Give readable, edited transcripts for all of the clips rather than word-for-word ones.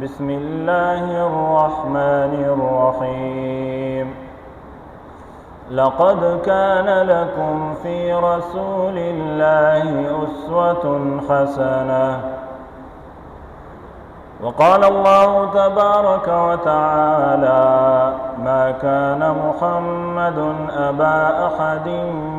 بسم الله الرحمن الرحيم لقد كان لكم في رسول الله أسوة حسنة وقال الله تبارك وتعالى ما كان محمد أبا أحد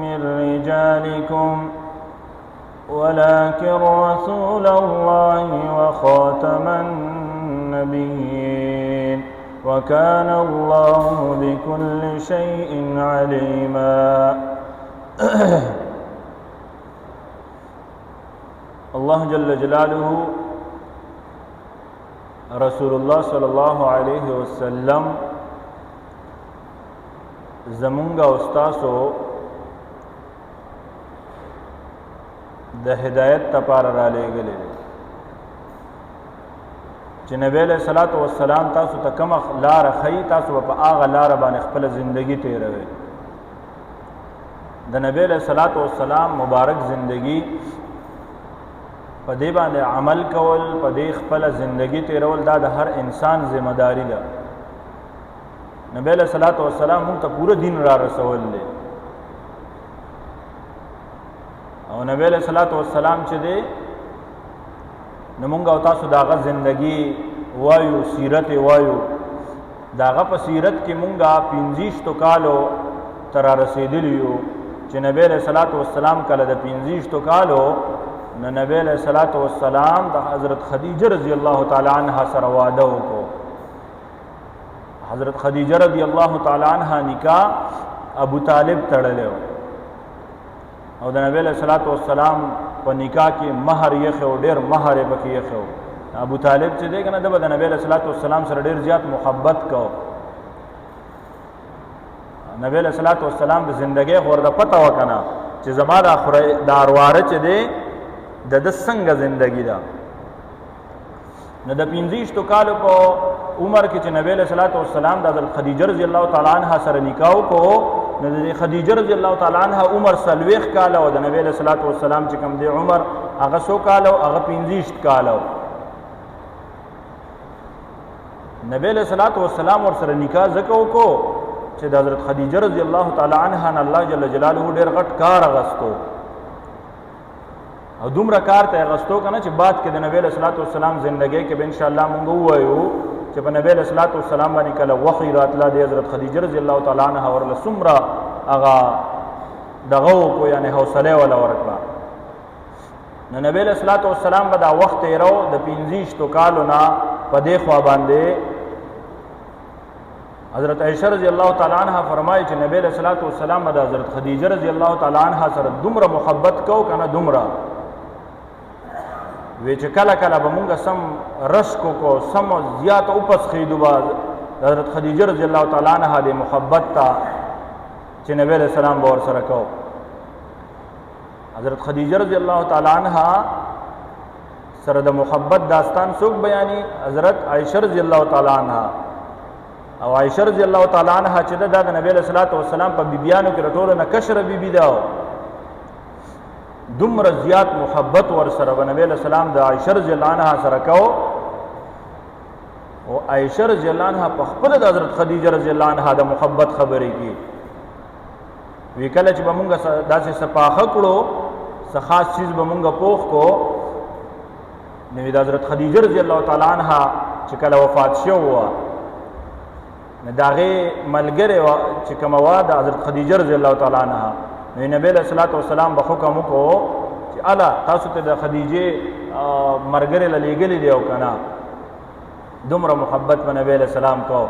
من رجالكم ولكن رسول الله وخاتم النبيين وكان الله بكل شيء عليما الله جل جلاله رسول الله صلی الله علیه وسلم زمونږ استاسو د هدایت لپاره را لېږلی دی چې نبی علیہ الصلوۃ والسلام تاسو ته کوم لاره ښیي تاسو به په هغه لاره باندې خپله زندگی تېروئ د نبی علیہ الصلوۃ والسلام مبارک زندگی په دې باندې عمل کول په دې خپل زندگی تیرول دا د هر انسان ذمہ داری ده نبی علیہ الصلوۃ والسلام موږ ته پوره دین را رسول دي او نبی علیہ الصلوۃ والسلام چې دی نو موږ او تاسو داغه زندگی وایو سیرت وایو داغه په سیرت کې موږ 25 کالو تر رسیدلی یو چې نبی علیہ الصلوۃ والسلام کله د 25 کالو نو نبی علیہ الصلوۃ والسلام د حضرت خدیجه رضی الله تعالی عنها سره واده وکړو حضرت خدیجه رضی الله تعالی عنها نکاح ابو طالب تړلو او د نبی علیہ الصلوۃ والسلام په نکاح کې مہر یې خو ډیر مہر یې بکی یې خو ابو طالب چې دی کنه د نبی علیہ الصلوۃ والسلام سره ډیر زیات محبت کو نبی علیہ الصلوۃ والسلام د ژوندۍ ورته پته وکنه چې زما د اخره دارواره چې دی د څنګه زندگی دا نو د 25 کالو په عمر کې چې نبی علیہ الصلوۃ والسلام د حضرت خدیجه رضی الله تعالی عنها سره نکاح وکړو نو د خدیجه رضی الله تعالی عنها عمر 40 کال او د نبی علیہ الصلوۃ والسلام چې کوم دی عمر هغه 100 کال او هغه 25 کال نبی علیہ الصلوۃ والسلام ور سره نکاح زکو کو چې د حضرت خدیجه رضی الله تعالی عنها نه الله جل جلاله ډیر غټ کار غستو او دومره کار ته غستو کنه چې بعد کې د نبی علیہ الصلوۃ والسلام زندگی کې به ان شاء الله مونږ وایو چې په نبی علیہ الصلوۃ والسلام باندې کله وحی راتله د حضرت خدیجه رضی الله تعالی عنها ورله سمرا هغه دغه کو یعنی حوصله ولا ورکړه نو نبی علیہ الصلوۃ والسلام به دا وخت یې راو د 25 کالو نه په دې خوا باندې حضرت عائشہ رضی الله تعالی عنها فرمایي چې نبی علیہ الصلوۃ والسلام د حضرت خدیجه رضی الله تعالی عنها سره دومره محبت کو کنه دومره وی چې کله کله به مونږ سم رشکو کو سم زیات اوپس خیدو با حضرت خدیجه رضی الله تعالی عنها د محبت تا چې نبی علیہ السلام باور سره کو حضرت خدیجه رضی الله تعالی عنها سره د محبت داستان څوک بیانی حضرت عائشہ رضی الله تعالی عنها او عائشہ رضی الله تعالی عنها چې د نبی علیہ الصلوۃ والسلام په بیبیانو کې رټول نه کشر بیبی دا دومره زیات محبت ور سره نبی علیہ السلام د عائشہ رضی الله عنها سره کو او عائشہ رضی الله عنها په خپل د حضرت خدیجه رضی الله عنها د محبت خبرې کی وی کله چې بمونږه داسې صفاخه کړو څه خاص چیز بمونږه پوخ کو نو د حضرت خدیجه رضی الله تعالی عنها چې کله وفات شو نه داغه ملګری چې کوم وا د حضرت خدیجه رضی الله تعالی عنها نبی علیہ الصلوۃ والسلام به حکم وکړو چې الا تاسو ته د خدیجه مرګره لېګلې دی او کنه دومره محبت په نبی علیہ السلام کو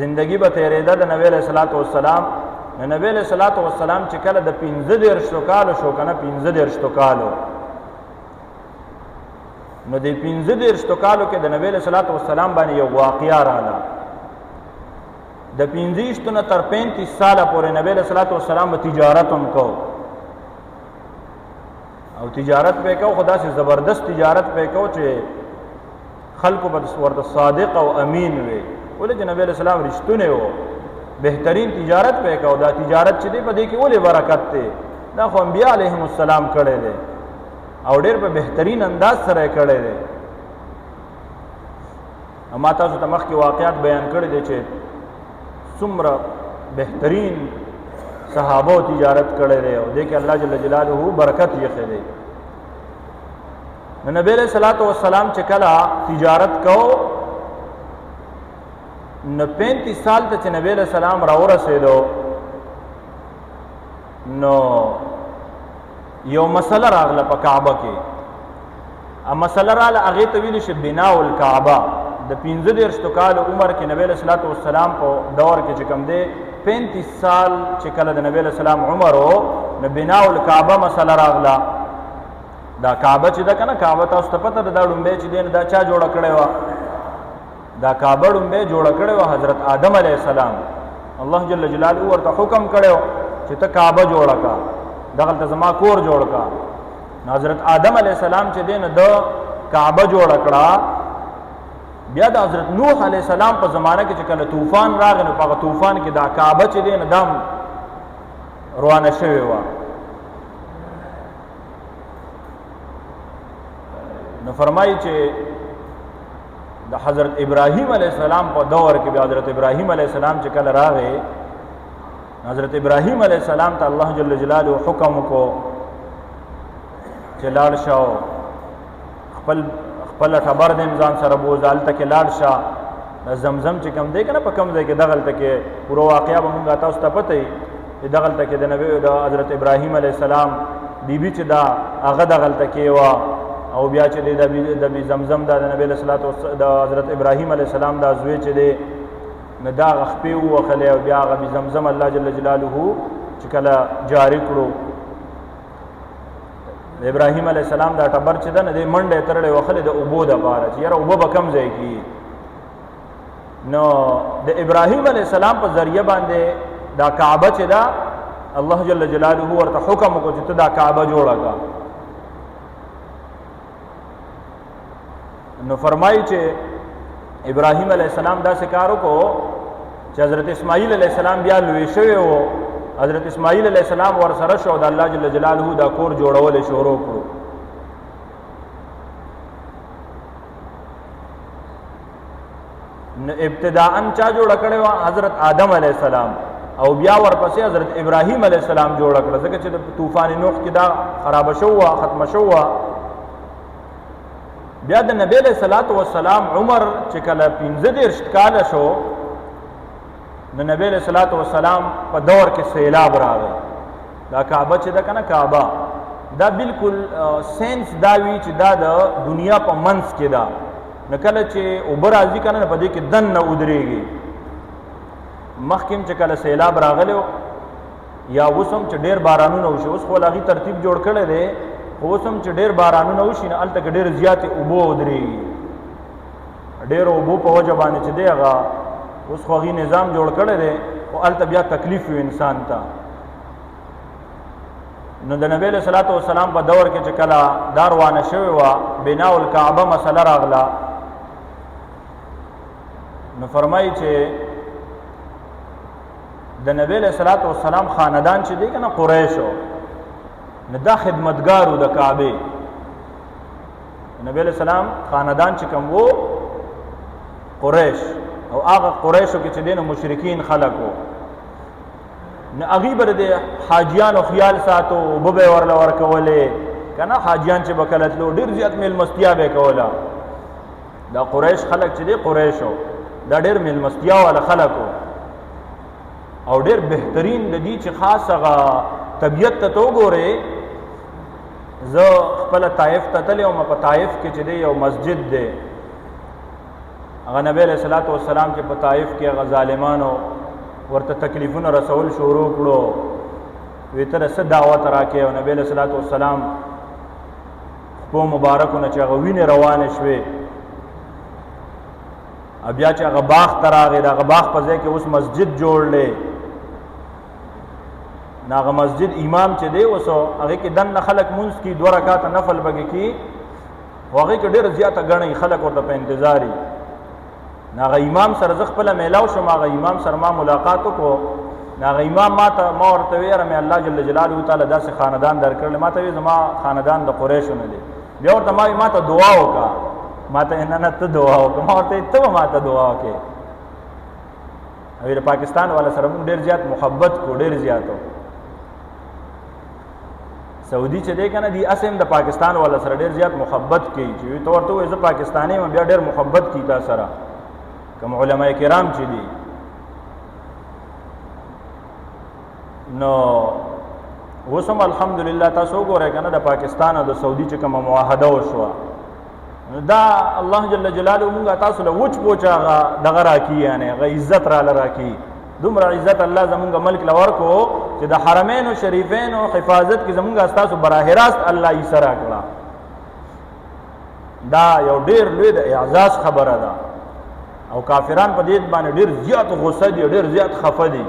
زندگی به تیرېده د نبی علیہ الصلوۃ والسلام نبی علیہ الصلوۃ والسلام چې کله د 15 کالو شو کنه 15 کالو نو د 15 کالو کې د نبی علیہ الصلوۃ والسلام باندې یو واقعیا رااله د 25 نه تر 35 ساله پورې نبی علیہ الصلوۃ والسلام تجارت هم کو او تجارت په کو خدا سے زبردست تجارت په کو چې خلکو په ورته صادق او امین وي ولې چې نبی علیہ السلام رښتونه وو بهترین تجارت په کو دا تجارت چې دی په دې کې ولې برکت ده دا خو انبیاء علیهم السلام کړي دي او ډېر په بهترین انداز سره کړي دي اما تاسو ته مخکې واقعات بیان کړي دي چې څومره بهترین صحابه تجارت کړي دی او دې کې الله جل جلاله برکت یې خېږي. نبی علیہ الصلوۃ والسلام چې کله تجارت کو نو 35 سال ته چې نبی علیہ السلام راورسېدو نو یو مسله راغله په کعبه کې. ا مسله راغله هغه ته ویل شي بناء الکعبه. د 15 کال عمر کې نبی علیہ الصلوۃ والسلام په دور کې چې کوم دی 35 سال چې کله د نبی علیہ السلام عمر او نو بناء الکعبه مسله راغله. دا کعبه چې دا کنه کعبه تاسو ته پته ده دا ډومبه چې دین دا چا جوړ کړی و؟ دا کعبه ډومبه جوړ کړی و حضرت آدم علیہ السلام. الله جل جلاله ورته حکم کړو چې ته کعبه جوړ کا دغلته زما کور جوړ کا. حضرت آدم علیہ السلام چې دین د کعبه جوړ کړه بیا د حضرت نوح علیہ السلام په زمانه کې چې کله طوفان راغی نو په طوفان کې دا کعبه چې دین دم روانه شوی و. نو فرمایي چې د حضرت ابراهیم علیہ السلام په دور کې بیا حضرت ابراهیم علیہ السلام چې کله راغی حضرت ابراهیم علیہ السلام ته الله جل جلاله حکم کو چې لاړ شاو خپل خبر د انسان سره بوزال ته کې لاړ شا زمزم چې کم دی کنه په کم ځای کې دغلته کې پوره واقعیا به مونږه تاسو ته پته وي چې دغلته کې د نبی د حضرت ابراهیم علیہ السلام بیبي چې دا هغه دغلته کې وا او بیا چې د زمزم د نبی علیہ الصلوۃ والسلام د حضرت ابراهیم علیہ السلام دا زوی چې دی نه دا غخپې وخلې او بیا هغه زمزم الله جل جلاله چې کله جاری کړو د ابراهیم علیہ السلام دا ټبر چې ده نه دی منډه ترړې وخلې د اوبو د پاره چې یاره اوبه به کم ځای کې نو د ابراهیم علیہ السلام په ذریعہ باندې دا کعبه چې ده الله جل جلاله ورته حکم وکړ چې ته دا کعبه جوړه کا. نو فرمایي چې ابراهیم علیہ السلام دا کارو کو چې حضرت اسماعیل علیہ السلام بیا لوی شوی وو. حضرت اسماعیل علیہ السلام ور سره شو د الله جل جلاله دا کور جوړول شروع کړو. ابتداءً چا جوړ کړو حضرت آدم علیہ السلام او بیا ورپسې حضرت ابراهیم علیہ السلام جوړ کړ ځکه چې د طوفان نوح کې دا خراب شو ختم شو. بیا د نبی علیہ الصلوۃ والسلام عمر چې کله 15 کال شو نو نبی علیہ الصلوۃ والسلام په دور کې سیلاب راغی. دا کعبه چې دا کنه کعبه دا بالکل سینس دا وی چې دا د دنیا په منځ کې دا نو کله چې اوبر راځي کنه په دې کې دن نه ودرېږي. مخکیم چې کله سیلاب راغلو یا وسم چې ډیر بارانونه وشو اوس خو لاغي ترتیب جوړ کړي دي اوسم چې ډیر بارانونه وشي نه الته ډیر زیات اوبو ودرېږي. ډیر اوبو په وجه باندې چې دی هغه اوس خو غي نظام جوړ کړی دی او الته بیا تکلیف وي انسان ته. نو د نبی علیہ الصلوۃ والسلام په دور کې چې کله دا روانه شوې وه بناء الکعبه مسله راغله نو فرمایي چې د نبی علیہ الصلوۃ والسلام خاندان چې دی کنه قریشو نو دا خدمتګارو د کعبه. نبی علیہ السلام خاندان چې کوم وو قریش او هغه قریشو کې چې دین مشرکین خلقو نه هغه بر د حاجیانو خیال ساتو وببه ورل ورکولې کنه حاجیان چې بکلتلو ډیر زیات میل مستیا به کولا. دا قریش خلق چې دی قریشو دا ډیر میل مستیا ولا خلقو او ډیر بهترین د دې چې خاص هغه طبیعت ته تو ګوره. زه خپل طائف ته تلم په طائف کې چې دی یو مسجد دی هغه نبی علیہ الصلوۃ والسلام چې په طائف کې هغه ظالمانو ورته تکلیفونه رسول شروع کړو وی تر څه دعوت راکې او نبی علیہ الصلوۃ والسلام په مبارکونه چې هغه وینې روانه شوې بیا چې هغه باغ ته راغی د هغه باغ په ځای کې اوس مسجد جوړلې. هغه مسجد امام چې دی اوسو هغه کې دنه خلک مونږ کې 2 رکعات نفل بګي کې هغه کې ډېر زیاته غنۍ خلک ورته په انتظاري. هغه امام سره ز خپل میلاو شم هغه امام سره ما ملاقات وکړو. هغه امام ما ورته ویره مې الله جل جلاله تعالی داسې خاندان درکړل. ما ته وی زما خاندان د قریشو نه دی. بیا ورته ما ته دعا وکړه ما ته نه ته دعا وکړه، ما ورته ته ما ته دعا وکړې. او د پاکستان والا سره موږ ډېر زیات محبت کو، ډېر زیاتو. سعودي چې دی که نه دی اسې هم د پاکستان والا سره ډېر زیات محبت کوي، چې ته ورته وایې زه پاکستانی یم بیا ډېر محبت کوي تا سره، کوم علما کرام چې دي. نو اوس هم الحمدلله تاسو وګورئ که نه د پاکستان او د سعودي چې کومه معاهده وشوه، دا الله جل جلاله مونږ تاسو له وچ پوچ هغه دغه راکړي، یعنې هغه عزت راله راکړي. دومره عزت الله زمونږ ملک له ورکړو چې د حرمینو شریفینو حفاظت کې زمونږ ستاسو براه راست الله یې سره کړه. دا یو ډېر لوی د اعزاز خبره ده، او کافران په دې باندې ډېر زیات غصه دي، ډېر زیات خفه دي،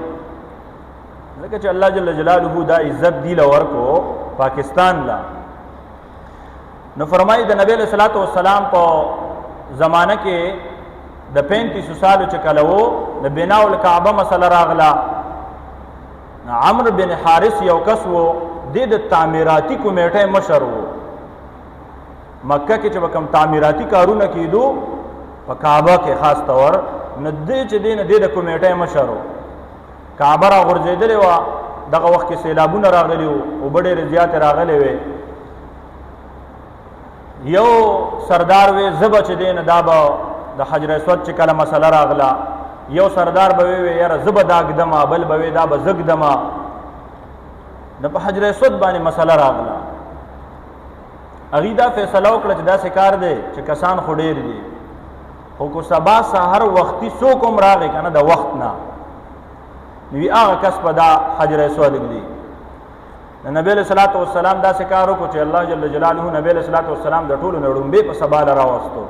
ځکه چې الله جل جلاله دا عزت دی له ورکړو پاکستان له. نو فرمایي د نبی علیہ الصلوۃ والسلام په زمانه کې د 35 سالو چې کله وو د بناء الکعبه مسله راغله. عمرو بن حارث یو کس وو، د تعمیراتي کمیټې مشر وو. مکه کې چې کوم تعمیراتي کارونه کیدو په کعبه کې خاص طور نه دې چې دین د کمیټې مشر وو. کعبه را غورځېدلې وه، دغه وخت کې سیلابونه راغلي وو او ډېرې زیاتې راغلې وې. یو سردار وی زبه چې دین دا به د حجر اسود چې کله مسله راغله، یو سردار به وی یاره زبه دا ږدمه، بل به وی دا به زه ږدمه. د په حجر اسود باندې مسله راغله، هغوی دا فیصله وکړه چې داسې کار دی چې کسان خو ډېر دي، خو که سبا سهار وختي څوک هم راغی که نه د وخت نه، نو وي هغه کس په دا حجر اسود ږدي. نبی علیہ الصلوۃ والسلام دا کار وکړو چې الله جل جلاله نبی علیہ الصلوۃ والسلام د ټولو نه ړومبې په سبا له راوستو.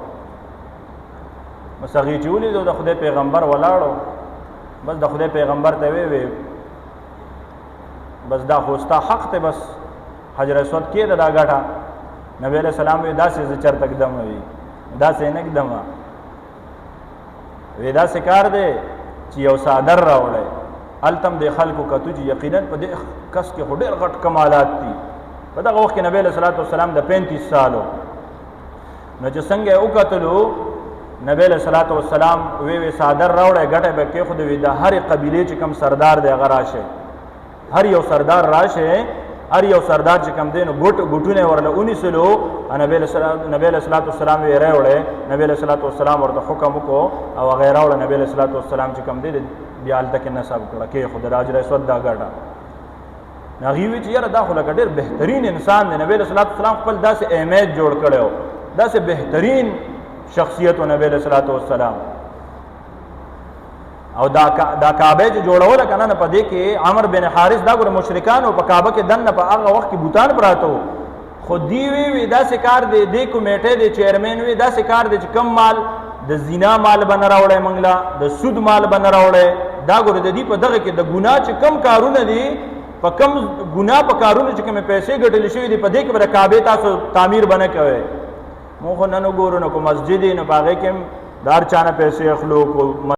بس هغې چې ولیدو د خدای پیغمبر ولاړو، بس د خدای پیغمبر ته وی بس دا خو ستا حق دی، بس حجر اسود کېده دا ګټه. نبی علیہ السلام وی داسې زه چېرته ږدمه، وي داسې نه ږدمه، وی داسې کار دی چې یو څادر راوړی التم د خلکو کتو چې یقینا په دې کس کې ډېر غټ کمالات دي. په دغه وخت کې نبی علیہ الصلوۃ والسلام د 35 سالو نو چې څنګه یې وکتلو، نبی علیہ الصلوۃ والسلام وی څادر راوړی ګټه به کېښودې، وي د هرې قبیلې چې کوم سردار دی هغه راشه، هر یو سردار راشه، هر یو سردار چې کوم دی نو ګوټونه ورله ونیسلو. نبی علیہ الصلوۃ والسلام یې راوړی، نبی علیہ الصلوۃ والسلام ورته حکم وکړو او هغه راوړه. نبی علیہ الصلوۃ والسلام چې کوم دی بیا هلته کې نصب کړه، کېښوده د حجر اسود دا ګټه. هغې وی چې یاره دا خو لکه ډېر بهترین انسان دی. نبی علیہ الصلوۃ والسلام خپل داسې امیج جوړ کړی و، داسې بهترین شخصیت و نبی علیہ الصلوۃ والسلام. او دا کعبه چې جوړوله که نه په دې کې عمرو بن حارث دا ګوره مشرکانو په کعبه کې دننه په هغه وخت کې بوتان پراته وو، خو دی وی داسې کار دی، دې کمیټې د چیرمین وی داسې کار دی چې کم مال د زنا مال به نه راوړی موږ له، د سود مال به نه راوړی. دا ګوره د دې په دغه کې د ګناه چې کم کارونه دي، په کم ګناه په کارونه چې کومې پیسې ګټلې شوي دي، په دې کې به د کعبې تاسو تعمیر به نه کوئ. موږ خو نن وګورو نو کو مسجد یې نو په هغې کې هم د هر چا نه پیسې اخلو، کو